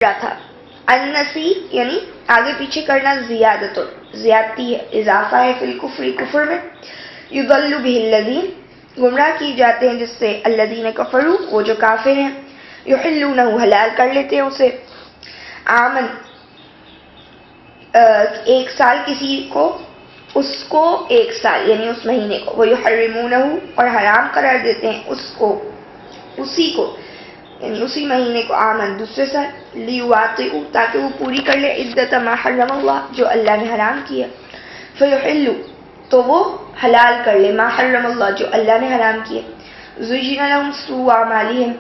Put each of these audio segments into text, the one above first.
تھا. النسی یعنی آگے پیچھے کرنا زیادت زیادتی ہے، اضافہ ہے فی الکفر کفر میں. یضل بہ الذین گمراہ کی جاتے ہیں جس سے الذین کفروا وہ جو کافر ہیں. یحلونہ حلال کر لیتے ہیں اسے. عامن ایک سال کسی کو، اس کو ایک سال یعنی اس مہینے کو. ویحرمونہ اور حرام قرار دیتے ہیں اس کو، اسی کو یعنی اسی مہینے کو. آمن دوسرے سال. لیواطئوا تاکہ وہ پوری کر لے عدت ما حرم اللہ جو اللہ نے حرام کیا. فیحلوا تو وہ حلال کر لے ما حرم اللہ جو اللہ نے حرام کیا. زین لهم سوء اعمالهم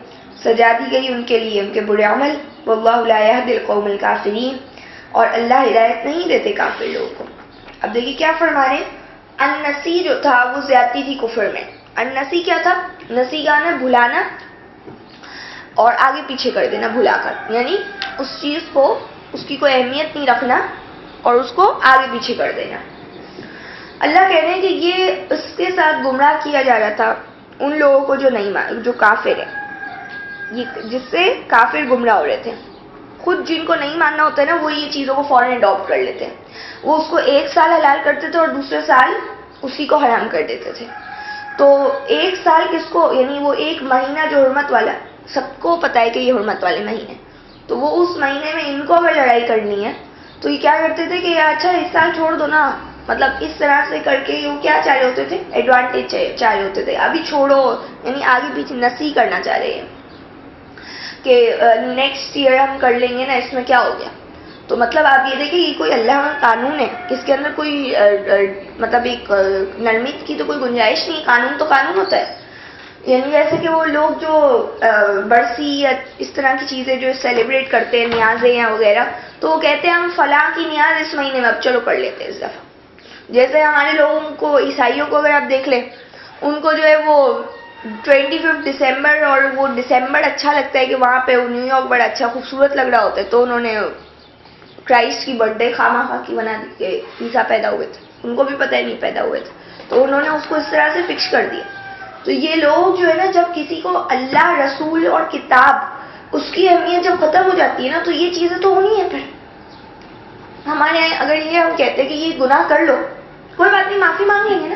سجا دی گئی ان کے لیے ان کے برے عمل. واللہ لا یہدی القوم الکافرین اور اللہ ہدایت نہیں دیتے کافر لوگوں کو. اب دیکھیے کیا فرما رہے ہیں. النسی جو تھا وہ زیادتی تھی کفر میں. النسی کیا تھا؟ نسی گانا بھلانا اور آگے پیچھے کر دینا بھلا کر، یعنی اس چیز کو اس کی کوئی اہمیت نہیں رکھنا اور اس کو آگے پیچھے کر دینا. اللہ کہہ رہے ہیں کہ یہ اس کے ساتھ گمراہ کیا جا رہا تھا ان لوگوں کو جو نہیں جو کافر ہیں، یہ جس سے کافر گمراہ ہو رہے تھے. خود جن کو نہیں ماننا ہوتا ہے نا وہ یہ چیزوں کو فوراً اڈاپٹ کر لیتے ہیں. وہ اس کو ایک سال حلال کرتے تھے اور دوسرے سال اسی کو حرام کر دیتے تھے. تو ایک سال کس کو، یعنی وہ ایک مہینہ جو حرمت والا، سب کو پتہ ہے کہ یہ حرمت والے مہینے، تو وہ اس مہینے میں ان کو اگر لڑائی کرنی ہے تو یہ کیا کرتے تھے کہ اچھا اس سال چھوڑ دو نا، مطلب اس طرح سے کر کے وہ کیا چاہ رہے ہوتے تھے، ایڈوانٹیج چاہ رہے ہوتے تھے. ابھی چھوڑو یعنی آگے پیچھے نسی کرنا چاہ رہے ہیں کہ نیکسٹ ایئر ہم کر لیں گے نا، اس میں کیا ہو گیا. تو مطلب آپ یہ دیکھیں یہ کوئی اللہ کا قانون ہے، اس کے اندر کوئی مطلب ایک نرمی کی تو کوئی گنجائش نہیں. قانون تو قانون ہوتا ہے. یعنی جیسے کہ وہ لوگ جو برسی یا اس طرح کی چیزیں جو سیلیبریٹ کرتے ہیں، نیازیں یا وغیرہ، تو وہ کہتے ہیں ہم فلاں کی نیاز اس مہینے میں اب چلو کر لیتے ہیں اس دفعہ. جیسے ہمارے لوگوں کو، عیسائیوں کو اگر آپ دیکھ لیں، ان کو جو ہے وہ 25 دسمبر اور وہ دسمبر اچھا لگتا ہے کہ وہاں پہ نیو یارک بڑا اچھا خوبصورت لگ رہا ہوتا ہے، تو انہوں نے کرائسٹ کی برتھ ڈے خواہ خواہ کی بنا دی کہ عیسیٰ پیدا ہوئے تھے. ان کو بھی پتہ ہی نہیں پیدا ہوئے تھے، تو انہوں نے اس کو اس طرح سے فکس کر دیا. تو یہ لوگ جو ہے نا، جب کسی کو اللہ، رسول اور کتاب اس کی اہمیت جب ختم ہو جاتی ہے نا، تو یہ چیزیں تو ہونی ہے. پھر ہمارے یہاں اگر یہ ہم کہتے ہیں کہ یہ گناہ کر لو، کوئی بات نہیں معافی مانگ لیں گے نا،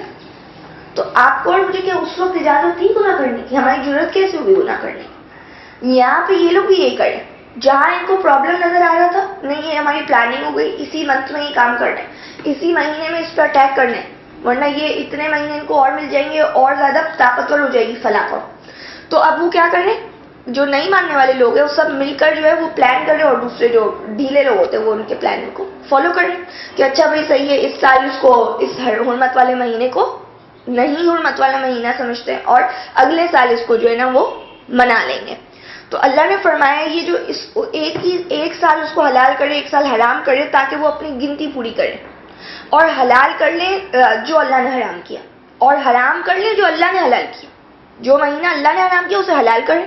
تو آپ کو اور مجھے کیا اس وقت اجازت تھی گناہ کرنے کی؟ ہماری ضرورت کیسے ہوگی گناہ کرنے کی؟ یہاں پہ یہ لوگ بھی یہی کریں. جہاں ان کو پرابلم نظر آ رہا تھا، نہیں یہ ہماری پلاننگ ہو گئی، اسی منتھ میں یہ کام کرنا ہے، اسی مہینے میں اس پہ اٹیک کرنا ہے، ورنہ یہ اتنے مہینے ان کو اور مل جائیں گے اور زیادہ طاقتور ہو جائے گی فلاں کو. تو اب وہ کیا کریں، جو نہیں ماننے والے لوگ ہیں وہ سب مل کر جو ہے وہ پلان کریں، اور دوسرے جو ڈھیلے لوگ ہوتے ہیں وہ ان کے پلان کو فالو کریں کہ اچھا بھائی صحیح ہے، اس سال اس کو اس حرمت والے مہینے کو نہیں حرمت والا مہینہ سمجھتے ہیں اور اگلے سال اس کو جو ہے نا وہ منا لیں گے. تو اللہ نے فرمایا یہ جو ایک سال اس کو حلال کرے، ایک سال حرام کرے، تاکہ وہ اپنی گنتی پوری کرے، اور حلال کر لیں جو اللہ نے حرام کیا، اور حرام کر لیں جو اللہ نے حلال کیا. جو مہینہ اللہ نے حرام کیا اسے حلال کریں.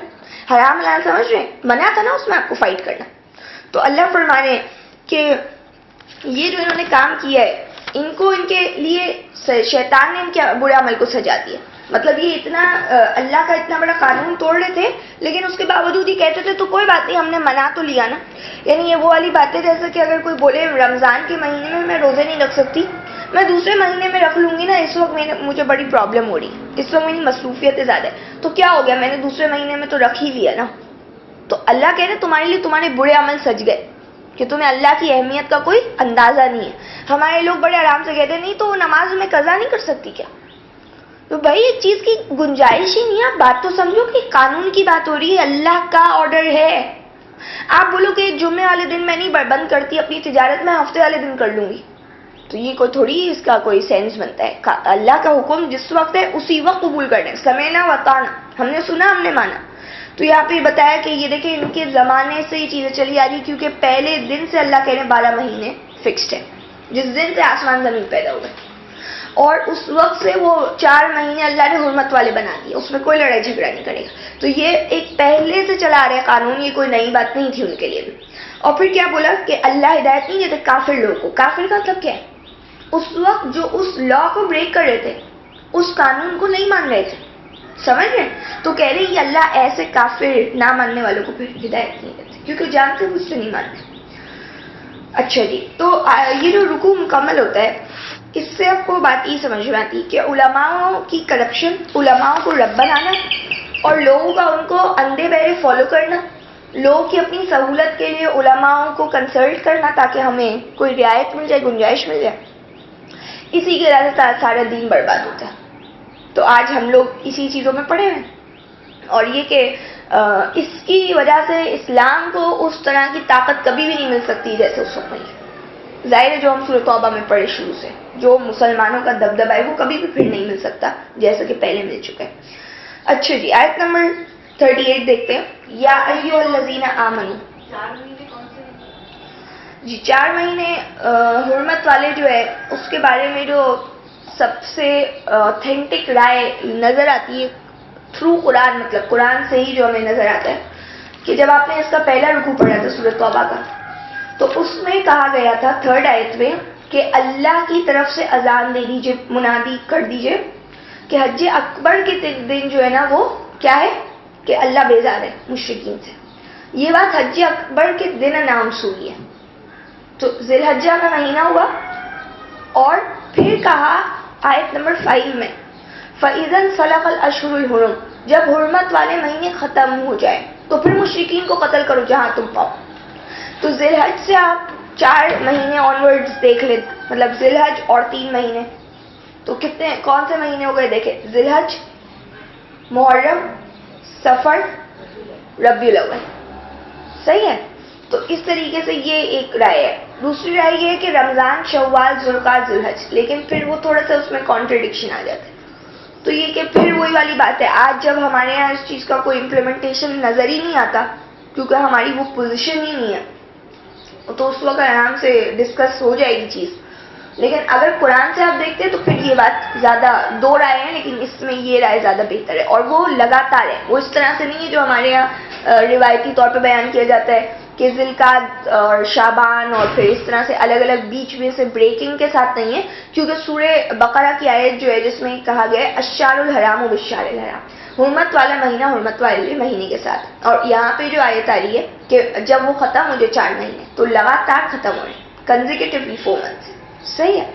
حرام حلال سمجھ رہے ہیں، منع تھا نا اس میں آپ کو فائٹ کرنا. تو اللہ فرما رہے ہیں کہ یہ جو انہوں نے کام کیا ہے، ان کو ان کے لیے شیطان نے ان کے برے عمل کو سجا دیا. مطلب یہ اتنا اللہ کا اتنا بڑا قانون توڑ رہے تھے، لیکن اس کے باوجود ہی کہتے تھے تو کوئی بات نہیں ہم نے منع تو لیا نا. یعنی یہ وہ والی باتیں جیسے کہ اگر کوئی بولے رمضان کے مہینے میں روزے نہیں رکھ سکتی، میں دوسرے مہینے میں رکھ لوں گی نا، اس وقت مجھے بڑی پرابلم ہو رہی ہے، اس وقت میری مصروفیتیں زیادہ ہے، تو کیا ہو گیا میں نے دوسرے مہینے میں تو رکھ ہی لیا نا. تو اللہ کہہ رہے تمہارے لیے تمہارے برے عمل سج گئے کہ تمہیں اللہ کی اہمیت کا کوئی اندازہ نہیں ہے. ہمارے لوگ بڑے آرام سے کہتے ہیں نہیں تو نماز میں قضا نہیں کر سکتی کیا؟ تو بھائی ایک چیز کی گنجائش ہی نہیں ہے. آپ بات تو سمجھو کہ قانون کی بات ہو رہی ہے، اللہ کا آرڈر ہے. آپ بولو کہ جمعے والے دن میں نہیں بند کرتی اپنی تجارت، میں ہفتے والے دن کر لوں گی، تو یہ کوئی تھوڑی اس کا کوئی سینس بنتا ہے. اللہ کا حکم جس وقت ہے اسی وقت قبول کرنا ہے. سمعنا وطاعنا، ہم نے سنا ہم نے مانا. تو یہاں پہ بتایا کہ یہ دیکھیں ان کے زمانے سے یہ چیزیں چلی آ رہی، کیونکہ پہلے دن سے اللہ کہہ رہے 12 مہینے فکسڈ ہے، جس دن سے آسمان زمین پیدا ہوئے، اور اس وقت سے وہ 4 مہینے اللہ نے حرمت والے بنا دیے، اس میں کوئی لڑائی جھگڑا نہیں کرے گا. تو یہ ایک پہلے سے چلا آ رہا ہے قانون، یہ کوئی نئی بات نہیں تھی ان کے لیے بھی. اور پھر کیا بولا کہ اللہ ہدایت نہیں دیتے کافر لوگوں کو. کافر کا مطلب کیا ہے؟ اس وقت جو اس لا کو بریک کر رہے تھے، اس قانون کو نہیں مان رہے تھے، سمجھ رہے ہیں؟ تو کہہ رہے یہ اللہ ایسے کافر نہ ماننے والوں کو پھر ہدایت نہیں دیتے. کیونکہ جانتے مجھ سے نہیں مانتے. اچھا جی، تو یہ جو رکوع مکمل ہوتا ہے اس سے آپ کو بات یہ سمجھ میں آتی کہ علماء کی کرپشن، علماء کو رب بنانا اور لوگوں کا ان کو اندھے بہرے فالو کرنا، لوگوں کی اپنی سہولت کے لیے علماء کو کنسلٹ کرنا تاکہ ہمیں کوئی رعایت مل جائے، گنجائش مل جائے، اسی کی وجہ سے سارا دین برباد ہوتا ہے. تو آج ہم لوگ اسی چیزوں میں پڑے ہیں، اور یہ کہ اس کی وجہ سے اسلام کو اس طرح کی طاقت کبھی بھی نہیں مل سکتی جیسے اس وقت ملی. ظاہر ہے جو ہم سورۃ توبہ میں پڑھے شروع سے، جو مسلمانوں کا دبدبہ ہے وہ کبھی بھی پھر نہیں مل سکتا جیسا کہ پہلے مل چکا ہے. اچھا جی، آیت نمبر 38 دیکھتے ہیں. یا ایھا الذین آمنوا، 4 مہینے کون سے ہیں جی؟ 4 مہینے حرمت والے جو ہے اس کے بارے میں جو سب سے اوتھینٹک رائے نظر آتی ہے تھرو قرآن، مطلب قرآن سے ہی جو ہمیں نظر آتا ہے کہ جب آپ نے اس کا پہلا رکوع پڑھا تھا سورۃ توبہ کا، تو اس میں کہا گیا تھا 3rd آیت میں کہ اللہ کی طرف سے اذان دے دیجئے، منادی کر دیجئے کہ حج اکبر کے دن جو ہے نا وہ کیا ہے کہ اللہ بیزار ہے مشرکین سے. یہ بات حج اکبر کے دن اناؤنس ہوئی ہے، تو ذی الحجہ کا مہینہ ہوا. اور پھر کہا آیت نمبر 5 میں فَإِذَا انْسَلَخَ الْأَشْهُرُ الْحُرُمُ، جب حرمت والے مہینے ختم ہو جائے تو پھر مشرکین کو قتل کرو جہاں تم پاؤ. تو ذی الحج سے آپ 4 مہینے آنورڈز دیکھ لیں، مطلب ذی الحج اور 3 مہینے، تو کتنے کون سے مہینے ہو گئے دیکھیں؟ ذی الحج، محرم، سفر، ربیع الاول. صحیح ہے؟ تو اس طریقے سے یہ ایک رائے ہے. دوسری رائے یہ ہے کہ رمضان، شوال، ذوالقعدہ، ذی الحج، لیکن پھر وہ تھوڑا سا اس میں کانٹرڈکشن آ جاتا ہے. تو یہ کہ پھر وہی والی بات ہے، آج جب ہمارے یہاں اس چیز کا کوئی امپلیمنٹیشن نظر ہی نہیں آتا کیونکہ ہماری وہ پوزیشن ہی نہیں ہے، تو اس وقت آرام سے ڈسکس ہو جائے گی چیز. لیکن اگر قرآن سے آپ دیکھتے ہیں تو پھر یہ بات زیادہ 2 رائے ہیں، لیکن اس میں یہ رائے زیادہ بہتر ہے، اور وہ لگاتار ہے. وہ اس طرح سے نہیں ہے جو ہمارے یہاں روایتی طور پہ بیان کیا جاتا ہے کہ ذی القعدہ اور شعبان اور پھر اس طرح سے الگ الگ بیچ میں سے بریکنگ کے ساتھ نہیں ہے. کیونکہ سورہ بقرہ کی آیت جو ہے جس میں کہا گیا ہے الشہر الحرام بالشہر الحرام، حرمت والا مہینہ حرمت والے مہینے کے ساتھ. اور یہاں پہ جو آیت آ رہی ہے کہ جب وہ ختم ہو جائے 4 مہینے تو لگاتار ختم ہو رہے ہیں، کنزیکیٹولی 4 months. صحیح ہے؟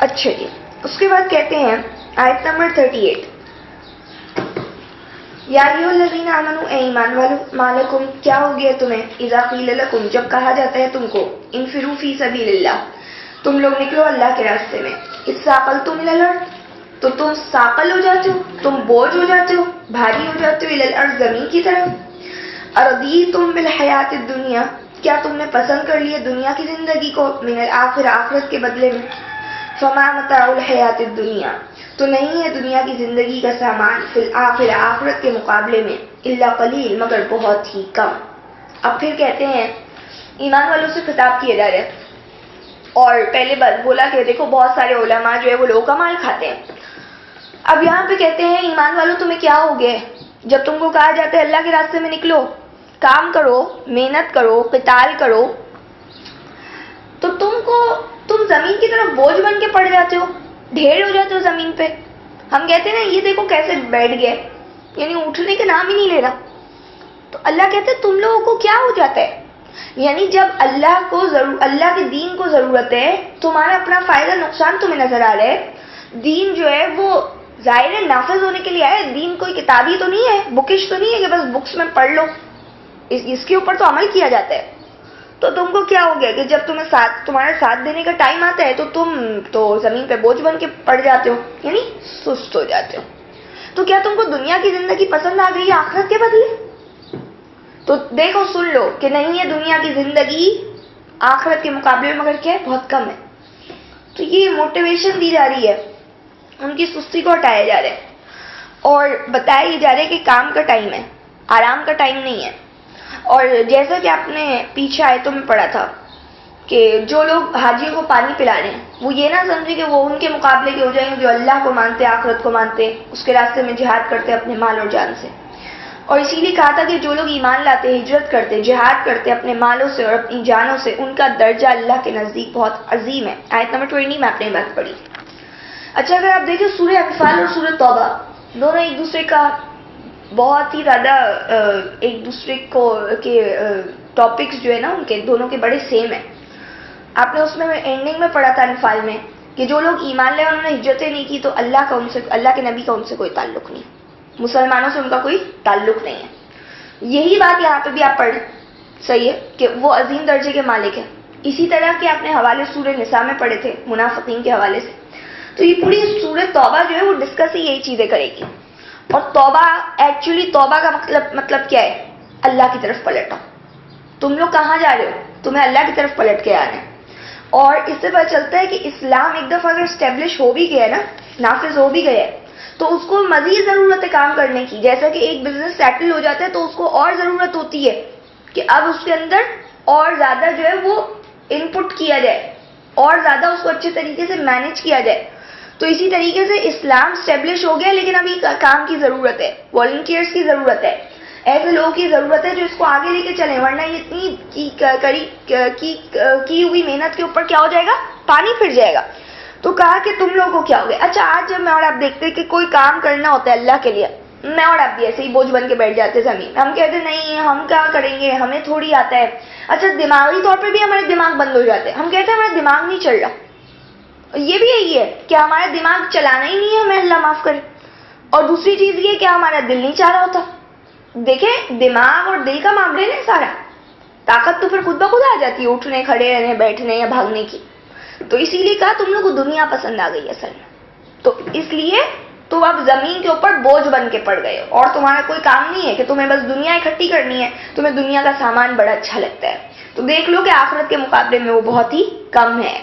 اچھا جی، اس کے بعد کہتے ہیں آیت نمبر 38 یا ایھا الذین آمنوا، اے ایمان والو، ما لکم، کیا ہو گیا تمہیں، اذا قیل لکم، جب کہا جاتا ہے تم کو، انفروا فی سبیل اللہ، تم لوگ نکلو اللہ کے راستے میں، اثاقلتم الی الارض، تو تم ثاقل ہو جاتے ہو، تم بوجھ ہو جاتے ہو، بھاری ہو جاتے ہو، الی الارض، زمین کی طرف. ارضیتم بالحیات الدنیا، کیا تم نے پسند کر لیا دنیا کی زندگی کو، من الآخرہ، آخرت کے بدلے میں. فما متاع الحیات الدنیا، تو نہیں ہے دنیا کی زندگی کا سامان، فی الآخرہ، آخرت کے مقابلے میں، الا قلیل، مگر بہت ہی کم. اب پھر کہتے ہیں ایمان والوں سے خطاب کیا جا رہا ہے، اور پہلے بات بولا کہ دیکھو بہت سارے علماء جو ہے وہ لوگوں کا مال کھاتے ہیں. اب یہاں پہ کہتے ہیں ایمان والوں تمہیں کیا ہو گیا جب تم کو کہا جاتا ہے اللہ کے راستے میں نکلو، کام کرو، محنت کرو، قتال کرو، تو تم زمین کی طرف بوجھ بن کے پڑ جاتے ہو، ڈھیر ہو جاتے ہو زمین پہ. ہم کہتے ہیں نا یہ دیکھو کیسے بیٹھ گئے، یعنی اٹھنے کا نام ہی نہیں لے رہا. تو اللہ کہتے ہیں تم لوگوں کو کیا ہو جاتا ہے، یعنی جب اللہ کے دین کو ضرورت ہے، تمہارا اپنا فائدہ نقصان تمہیں نظر آ رہا ہے. دین جو ہے وہ ظاہر ہے نافذ ہونے کے لیے آیا ہے، دین کوئی کتابی تو نہیں ہے، بکش تو نہیں ہے کہ بس بکس میں پڑھ لو، اس کے اوپر تو عمل کیا جاتا ہے. تو تم کو کیا ہو گیا کہ جب تمہارا ساتھ دینے کا ٹائم آتا ہے تو تم تو زمین پہ بوجھ بن کے پڑ جاتے ہو، یعنی سست ہو جاتے ہو. تو کیا تم کو دنیا کی زندگی پسند آ گئی ہے آخرت کے بدلے؟ تو دیکھو سن لو کہ نہیں ہے دنیا کی زندگی آخرت کے مقابلے میں، مگر کیا ہے بہت کم ہے. تو یہ موٹیویشن دی جا رہی ہے، ان کی سستی کو ہٹایا جا رہا ہے، اور بتایا یہ جا رہا ہے کہ کام کا ٹائم ہے، آرام کا ٹائم نہیں ہے. اور جیسا کہ آپ نے پیچھے آیتوں میں پڑھا تھا کہ جو لوگ حاجیوں کو پانی پلا رہے ہیں وہ یہ نہ سمجھے کہ وہ ان کے مقابلے کے ہو جائیں گے جو اللہ کو مانتے، آخرت کو مانتے، اس کے راستے میں جہاد کرتے اپنے مال اور جان سے. اور اسی لیے کہا تھا کہ جو لوگ ایمان لاتے، ہجرت کرتے، جہاد کرتے اپنے مالوں سے اور اپنی جانوں سے، ان کا درجہ اللہ کے نزدیک بہت عظیم ہے. آیت نمبر 20 میں آپ نے بات پڑھی. اچھا اگر آپ دیکھیں سورہ انفال اور سورہ توبہ دونوں ایک دوسرے کا بہت ہی زیادہ ایک دوسرے کو کے ٹاپکس جو ہے نا ان کے دونوں کے بڑے سیم ہیں. آپ نے اس میں اینڈنگ میں پڑھا تھا انفال میں کہ جو لوگ ایمان لے انہوں نے ہجرتیں نہیں کی تو اللہ کے نبی کا ان سے کوئی تعلق نہیں, مسلمانوں سے ان کا کوئی تعلق نہیں ہے. یہی بات یہاں پہ بھی آپ پڑھ صحیح ہے کہ وہ عظیم درجے کے مالک ہیں. اسی طرح کے آپ نے حوالے سورہ نساء میں پڑھے تھے منافقین کے حوالے سے. تو یہ پوری سورہ توبہ جو ہے وہ ڈسکس ہی یہی چیزیں کرے گی. اور توبہ ایکچولی توبہ کا مطلب کیا ہے؟ اللہ کی طرف پلٹو. تم لوگ کہاں جا رہے ہو؟ تمہیں اللہ کی طرف پلٹ کے آنا ہے. اور اس سے پتہ چلتا ہے کہ اسلام ایک دفعہ اگر اسٹیبلش ہو بھی گیا ہے نا, نافذ ہو بھی گیا ہے, تو اس کو مزید ضرورت ہے کام کرنے کی. جیسا کہ ایک بزنس سیٹل ہو جاتا ہے تو اس کو اور ضرورت ہوتی ہے کہ اب اس کے اندر اور زیادہ جو ہے وہ ان پٹ کیا جائے, اور زیادہ اس کو اچھے طریقے سے مینج کیا جائے. تو اسی طریقے سے اسلام اسٹیبلش ہو گیا, لیکن ابھی کام کی ضرورت ہے, والنٹیئرس کی ضرورت ہے, ایسے لوگوں کی ضرورت ہے جو اس کو آگے لے کے چلیں, ورنہ یہ اتنی کی ہوئی محنت کے اوپر کیا ہو جائے گا؟ پانی پھر جائے گا. تو کہا کہ تم لوگوں کو کیا ہو گیا. اچھا آج جب میں اور آپ دیکھتے ہیں کہ کوئی کام کرنا ہوتا ہے اللہ کے لیے, میں اور آپ بھی ایسے ہی بوجھ بن کے بیٹھ جاتے زمین. ہم کہتے نہیں ہم کیا کریں گے, ہمیں تھوڑی آتا ہے. اچھا دماغی طور پہ بھی ہمارے دماغ بند ہو جاتے ہیں. ہم کہتے ہیں ہمارا دماغ نہیں چل رہا. یہ بھی یہی ہے کہ ہمارا دماغ چلانا ہی نہیں ہے, ہمیں اللہ معاف کرے. اور دوسری چیز یہ کہ ہمارا دل نہیں چاہ رہا ہوتا. دیکھیں دماغ اور دل کا معاملہ ہے سارا. طاقت تو پھر خود بخود آ جاتی ہے اٹھنے کھڑے رہنے بیٹھنے یا بھاگنے کی. تو اسی لیے کہا تم لوگوں کو دنیا پسند آ گئی اصل میں, تو اس لیے تم اب زمین کے اوپر بوجھ بن کے پڑ گئے ہو, اور تمہارا کوئی کام نہیں ہے کہ تمہیں بس دنیا اکٹھی کرنی ہے. تمہیں دنیا کا سامان بڑا اچھا لگتا ہے, تو دیکھ لو کہ آخرت کے مقابلے میں وہ بہت ہی کم ہے.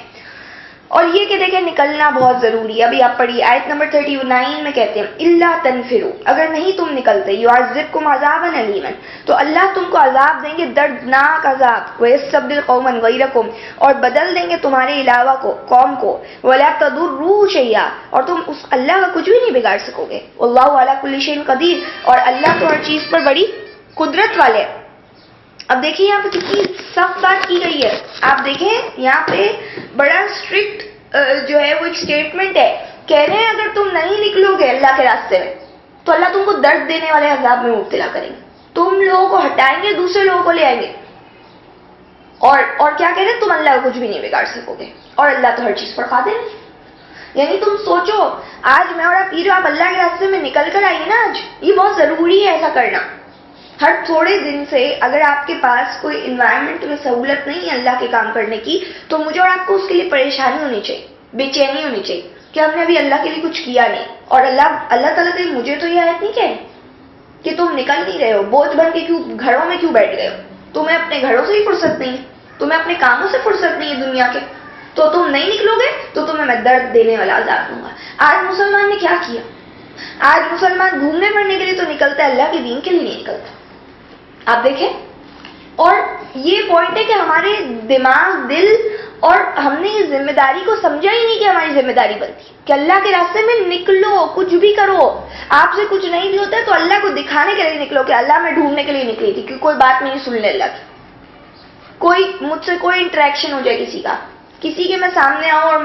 اور یہ کہ دیکھیں نکلنا بہت ضروری ہے. ابھی آپ پڑھیے آیت نمبر 39 میں کہتے ہیں الا تنفروا, اگر نہیں تم نکلتے, یعذبکم عذابا الیما, تو اللہ تم کو عذاب دیں گے دردناک عذاب, ویستبدل قوما غیرکم, اور بدل دیں گے تمہارے علاوہ کو قوم کو, ولا تضروه شیئا, اور تم اس اللہ کا کچھ بھی نہیں بگاڑ سکو گے. واللہ علی کل شیء قدیر, اور اللہ تو ہر چیز پر بڑی قدرت والے. اب دیکھیں یہاں پہ کتنی سخت بات کی گئی ہے. آپ دیکھیں یہاں پہ بڑا اسٹرکٹ جو ہے وہ ایک اسٹیٹمنٹ ہے. کہہ رہے ہیں اگر تم نہیں نکلو گے اللہ کے راستے میں تو اللہ تم کو درد دینے والے عذاب میں مبتلا کریں گے. تم لوگوں کو ہٹائیں گے, دوسرے لوگوں کو لے آئیں گے. اور کیا کہہ رہے ہیں, تم اللہ کو کچھ بھی نہیں بگاڑ سکو گے, اور اللہ تو ہر چیز پر قادر ہے. یعنی تم سوچو آج میں اور آپ اللہ کے راستے میں نکل کر آئیے نا, آج یہ بہت ضروری ہے ایسا کرنا. ہر تھوڑے دن سے اگر آپ کے پاس کوئی انوائرمنٹ میں سہولت نہیں ہے اللہ کے کام کرنے کی, تو مجھے اور آپ کو اس کے لیے پریشانی ہونی چاہیے, بے چینی ہونی چاہیے کہ ہم نے ابھی اللہ کے لیے کچھ کیا نہیں. اور اللہ تعالیٰ سے مجھے تو یہ آیت نہیں کہے کہ تم نکل نہیں رہے ہو, بوجھ بن کے کیوں گھروں میں کیوں بیٹھ گئے ہو. تمہیں اپنے گھروں سے ہی فرصت نہیں ہے, تمہیں اپنے کاموں سے فرصت نہیں ہے دنیا کے, تو تم نہیں نکلو گے تو تمہیں میں درد دینے والا عذاب دوں گا. آج مسلمان نے کیا کیا؟ آج مسلمان گھومنے پھرنے کے لیے تو نکلتا ہے, اللہ کے دین کے لیے نہیں نکلتا. آپ دیکھیں, اور یہ پوائنٹ ہے کہ ہمارے دماغ دل اور ہم نے اس ذمہ داری کو سمجھا ہی نہیں کہ ہماری ذمہ داری بنتی کہ اللہ کے راستے میں نکلو, کچھ بھی کرو. آپ سے کچھ نہیں بھی ہوتا ہے تو اللہ کو دکھانے کے لیے نکلو کہ اللہ میں ڈھونڈنے کے لیے نکلی تھی, کہ کوئی بات نہیں سن لے اللہ کی, مجھ سے کوئی انٹریکشن ہو جائے کسی کے میں سامنے آؤں اور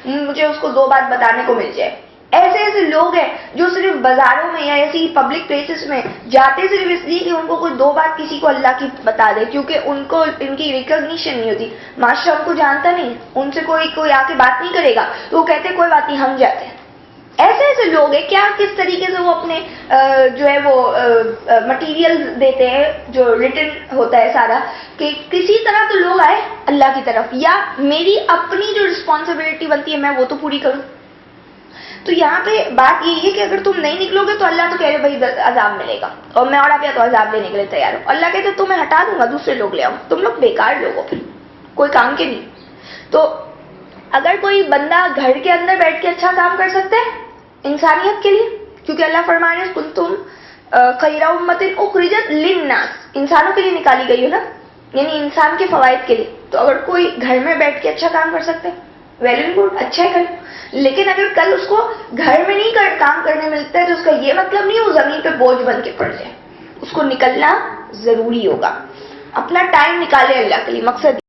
مجھے اس کو دو بات بتانے کو مل جائے. ایسے لوگ ہیں جو صرف بازاروں میں یا ایسی پبلک پلیسز میں جاتے صرف اس لیے کہ ان کو کوئی دو بات کسی کو اللہ کی بتا دے, کیونکہ ان کو ان کی ریکگنیشن نہیں ہوتی, معاشرہ ان کو جانتا نہیں, ان سے کوئی آ کے بات نہیں کرے گا تو وہ کہتے کوئی بات نہیں ہم جاتے ہیں. ایسے لوگ ہیں. کیا کس طریقے سے وہ اپنے جو ہے وہ مٹیریل دیتے ہیں جو ریٹن ہوتا ہے سارا, کہ کسی طرح تو لوگ آئے اللہ کی طرف, یا میری اپنی جو رسپانسبلٹی بنتی ہے میں وہ تو پوری کروں. تو یہاں پہ بات یہی ہے کہ اگر تم نہیں نکلو گے تو اللہ تو کہہ رہے بھائی عذاب ملے گا, اور میں اور آپ یا تو عذاب لینے کے لیے تیار ہوں. اللہ کہتے تمہیں ہٹا دوں گا, دوسرے لوگ لے آؤں, تم لوگ بیکار لوگ ہو, پھر کوئی کام کے نہیں. تو اگر کوئی بندہ گھر کے اندر بیٹھ کے اچھا کام کر سکتا ہے انسانیت کے لیے, کیونکہ اللہ فرما رہے کنتم خیر امۃ اخرجت للناس, انسانوں کے لیے نکالی گئی ہو نا, یعنی انسان کے فوائد کے لیے. تو اگر کوئی گھر میں بیٹھ کے اچھا کام کر سکتا ہے ویل اینڈ گڈ, اچھا ہے کریں. لیکن اگر کل اس کو گھر میں نہیں کام کرنے ملتا ہے تو اس کا یہ مطلب نہیں وہ زمین پہ بوجھ بن کے پڑ جائے. اس کو نکلنا ضروری ہوگا, اپنا ٹائم نکالے اللہ کے لیے. مقصد